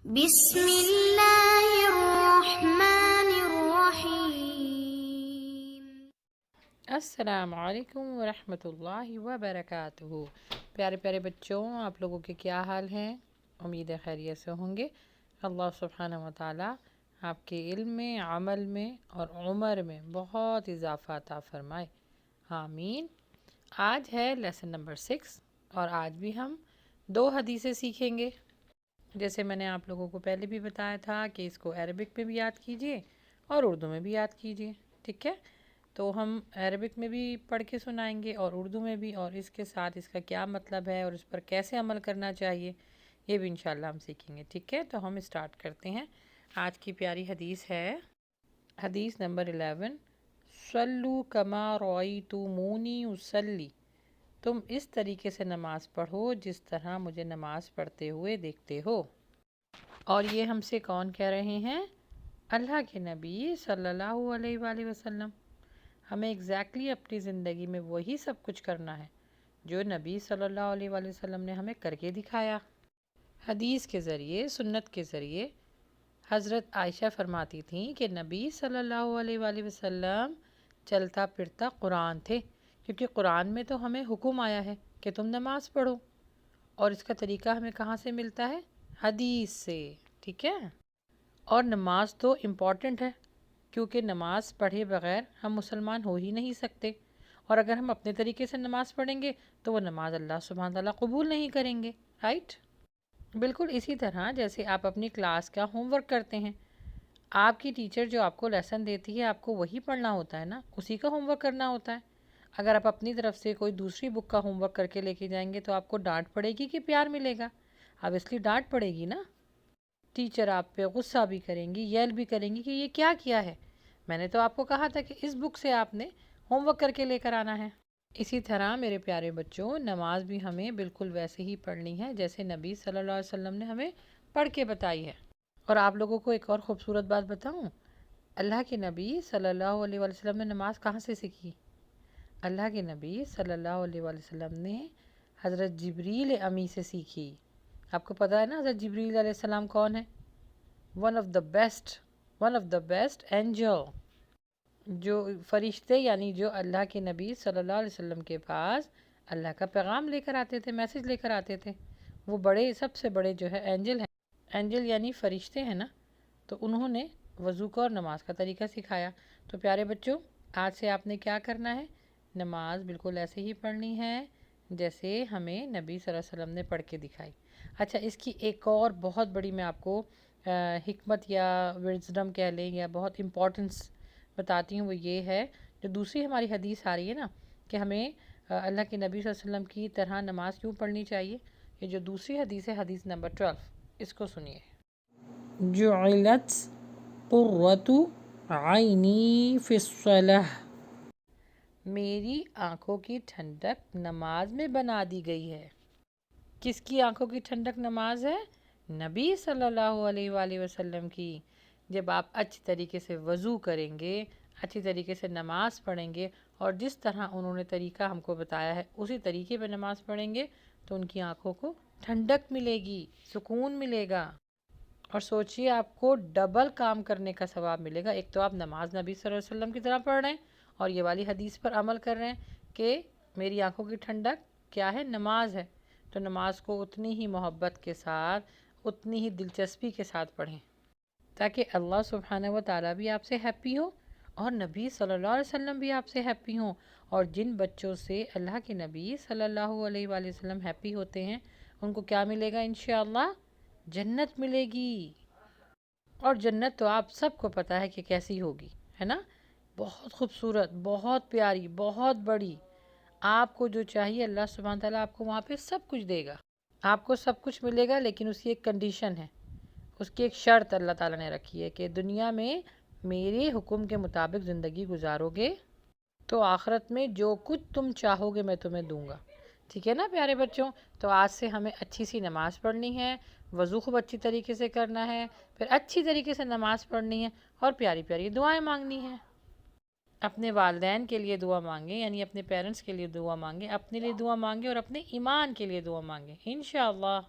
بسم اللہ الرحمن الرحیم۔ السلام علیکم ورحمۃ اللہ وبرکاتہ۔ پیارے پیارے بچوں، آپ لوگوں کے کیا حال ہیں؟ امید ہے خیریت سے ہوں گے۔ اللہ سبحانہ و تعالیٰ آپ کے علم میں، عمل میں اور عمر میں بہت اضافہ عطا فرمائے، آمین۔ آج ہے لیسن نمبر 6 اور آج بھی ہم 2 حدیثیں سیکھیں گے۔ جیسے میں نے آپ لوگوں کو پہلے بھی بتایا تھا کہ اس کو عربک میں بھی یاد کیجئے اور اردو میں بھی یاد کیجئے، ٹھیک ہے؟ تو ہم عربک میں بھی پڑھ کے سنائیں گے اور اردو میں بھی، اور اس کے ساتھ اس کا کیا مطلب ہے اور اس پر کیسے عمل کرنا چاہیے یہ بھی انشاءاللہ ہم سیکھیں گے، ٹھیک ہے؟ تو ہم اسٹارٹ کرتے ہیں۔ آج کی پیاری حدیث ہے حدیث نمبر 11، صلو کما رأیتمونی اصلی، تم اس طریقے سے نماز پڑھو جس طرح مجھے نماز پڑھتے ہوئے دیکھتے ہو۔ اور یہ ہم سے کون کہہ رہے ہیں؟ اللہ کے نبی صلی اللہ علیہ وآلہ وسلم۔ ہمیں ایگزیکٹلی اپنی زندگی میں وہی سب کچھ کرنا ہے جو نبی صلی اللہ علیہ وآلہ وسلم نے ہمیں کر کے دکھایا۔ حدیث کے ذریعے، سنت کے ذریعے حضرت عائشہ فرماتی تھیں کہ نبی صلی اللہ علیہ وآلہ وسلم چلتا پھرتا قرآن تھے، کیونکہ قرآن میں تو ہمیں حکم آیا ہے کہ تم نماز پڑھو، اور اس کا طریقہ ہمیں کہاں سے ملتا ہے؟ حدیث سے، ٹھیک ہے؟ اور نماز تو امپورٹنٹ ہے، کیونکہ نماز پڑھے بغیر ہم مسلمان ہو ہی نہیں سکتے، اور اگر ہم اپنے طریقے سے نماز پڑھیں گے تو وہ نماز اللہ سبحانہ تعالیٰ قبول نہیں کریں گے، رائٹ؟ بالکل اسی طرح جیسے آپ اپنی کلاس کا ہوم ورک کرتے ہیں، آپ کی ٹیچر جو آپ کو لیسن دیتی ہے آپ کو وہی پڑھنا ہوتا ہے نا، اسی کا ہوم ورک کرنا ہوتا ہے۔ اگر آپ اپنی طرف سے کوئی دوسری بک کا ہوم ورک کر کے لے کے جائیں گے تو آپ کو ڈانٹ پڑے گی کہ پیار ملے گا؟ اب اس لیے ڈانٹ پڑے گی نا، ٹیچر آپ پہ غصہ بھی کریں گی، یل بھی کریں گی کہ یہ کیا ہے، میں نے تو آپ کو کہا تھا کہ اس بک سے آپ نے ہوم ورک کر کے لے کر آنا ہے۔ اسی طرح میرے پیارے بچوں، نماز بھی ہمیں بالکل ویسے ہی پڑھنی ہے جیسے نبی صلی اللہ علیہ وسلم نے ہمیں پڑھ کے بتائی ہے۔ اور آپ لوگوں کو ایک اور خوبصورت بات بتاؤں، اللہ کے نبی صلی اللہ علیہ وسلم نے نماز کہاں سے سیکھی؟ اللہ کے نبی صلی اللہ علیہ وسلم نے حضرت جبریل امی سے سیکھی۔ آپ کو پتہ ہے نا حضرت جبریل علیہ السلام کون ہے؟ One of the best angel, جو فرشتے یعنی جو اللہ کے نبی صلی اللہ علیہ وسلم کے پاس اللہ کا پیغام لے کر آتے تھے، میسج لے کر آتے تھے، وہ سب سے بڑے جو ہے اینجل ہیں۔ اینجل یعنی فرشتے ہیں نا، تو انہوں نے وضو کا اور نماز کا طریقہ سکھایا۔ تو پیارے بچوں، آج سے آپ نے کیا کرنا ہے؟ نماز بالکل ایسے ہی پڑھنی ہے جیسے ہمیں نبی صلی اللہ علیہ وسلم نے پڑھ کے دکھائی۔ اچھا، اس کی ایک اور بہت بڑی میں آپ کو حکمت یا وزڈم کہہ لیں یا بہت امپورٹنس بتاتی ہوں، وہ یہ ہے جو دوسری ہماری حدیث آ رہی ہے نا کہ ہمیں اللہ کے نبی صلی اللہ علیہ وسلم کی طرح نماز کیوں پڑھنی چاہیے، یہ جو دوسری حدیث ہے، حدیث نمبر 12، اس کو سنیے۔ جعلت قرۃ عینی فی الصلاۃ، میری آنکھوں کی ٹھنڈک نماز میں بنا دی گئی ہے۔ کس کی آنکھوں کی ٹھنڈک نماز ہے؟ نبی صلی اللہ علیہ وآلہ وسلم کی۔ جب آپ اچھی طریقے سے وضو کریں گے، اچھی طریقے سے نماز پڑھیں گے، اور جس طرح انہوں نے طریقہ ہم کو بتایا ہے اسی طریقے پہ نماز پڑھیں گے تو ان کی آنکھوں کو ٹھنڈک ملے گی، سکون ملے گا، اور سوچئے آپ کو ڈبل کام کرنے کا ثواب ملے گا۔ ایک تو آپ نماز نبی صلی اللہ علیہ وسلم کی طرح پڑھ رہے ہیں، اور یہ والی حدیث پر عمل کر رہے ہیں کہ میری آنکھوں کی ٹھنڈک کیا ہے؟ نماز ہے۔ تو نماز کو اتنی ہی محبت کے ساتھ، اتنی ہی دلچسپی کے ساتھ پڑھیں تاکہ اللہ سبحانہ و تعالیٰ بھی آپ سے ہیپی ہو اور نبی صلی اللہ علیہ وسلم بھی آپ سے ہیپی ہوں۔ اور جن بچوں سے اللہ کے نبی صلی اللہ علیہ وآلہ وسلم ہیپی ہوتے ہیں ان کو کیا ملے گا؟ انشاءاللہ جنت ملے گی۔ اور جنت تو آپ سب کو پتہ ہے کہ کیسی ہوگی، ہے نا؟ بہت خوبصورت، بہت پیاری، بہت بڑی۔ آپ کو جو چاہیے اللہ سبحانہ تعالیٰ آپ کو وہاں پہ سب کچھ دے گا، آپ کو سب کچھ ملے گا، لیکن اس کی ایک کنڈیشن ہے، اس کی ایک شرط اللہ تعالیٰ نے رکھی ہے کہ دنیا میں میرے حکم کے مطابق زندگی گزارو گے تو آخرت میں جو کچھ تم چاہو گے میں تمہیں دوں گا، ٹھیک ہے نا پیارے بچوں؟ تو آج سے ہمیں اچھی سی نماز پڑھنی ہے، وضو خوب اچھی طریقے سے کرنا ہے، پھر اچھی طریقے سے نماز پڑھنی ہے، اور پیاری پیاری دعائیں مانگنی ہیں۔ اپنے والدین کے لیے دعا مانگیں، یعنی اپنے پیرنٹس کے لیے دعا مانگیں، اپنے لیے دعا مانگیں، اور اپنے ایمان کے لیے دعا مانگیں انشاءاللہ۔